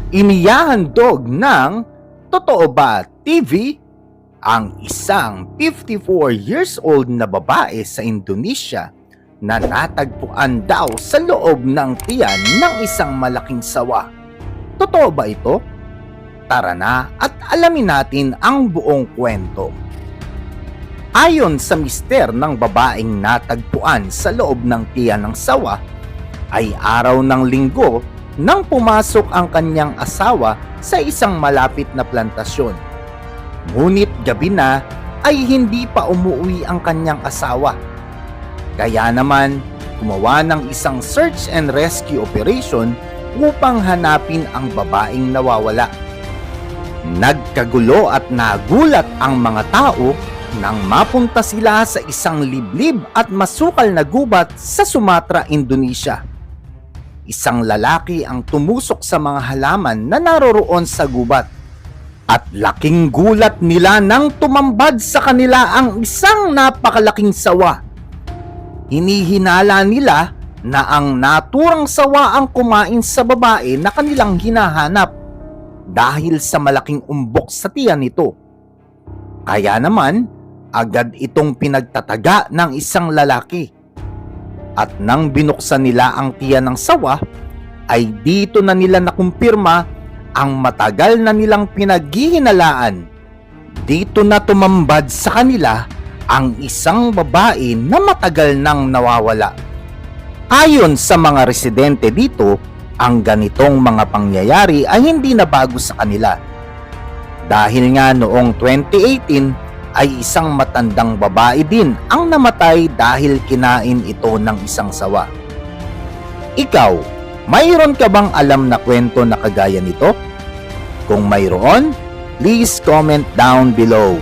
Inihahandog ng Totoo Ba TV ang isang 54 years old na babae sa Indonesia na natagpuan daw sa loob ng tiyan ng isang malaking sawa. Totoo ba ito? Tara na at alamin natin ang buong kwento. Ayon sa mister ng babaeng natagpuan sa loob ng tiyan ng sawa, ay araw ng linggo nang pumasok ang kanyang asawa sa isang malapit na plantasyon. Ngunit gabi na ay hindi pa umuwi ang kanyang asawa. Kaya naman, gumawa ng isang search and rescue operation upang hanapin ang babaeng nawawala. Nagkagulo at nagulat ang mga tao nang mapunta sila sa isang liblib at masukal na gubat sa Sumatra, Indonesia. Isang lalaki ang tumusok sa mga halaman na naroroon sa gubat. At laking gulat nila nang tumambad sa kanila ang isang napakalaking sawa. Hinihinala nila na ang naturang sawa ang kumain sa babae na kanilang hinahanap dahil sa malaking umbok sa tiyan nito. Kaya naman, agad itong pinagtataga ng isang lalaki. At nang binuksan nila ang tiyan ng sawa, ay dito na nila nakumpirma ang matagal na nilang pinaghihinalaan. Dito na tumambad sa kanila ang isang babae na matagal nang nawawala. Ayon sa mga residente dito, ang ganitong mga pangyayari ay hindi na bago sa kanila. Dahil nga noong 2018 ay isang matandang babae din ang namatay dahil kinain ito ng isang sawa. Ikaw, mayroon ka bang alam na kwento na kagaya nito? Kung mayroon, please comment down below.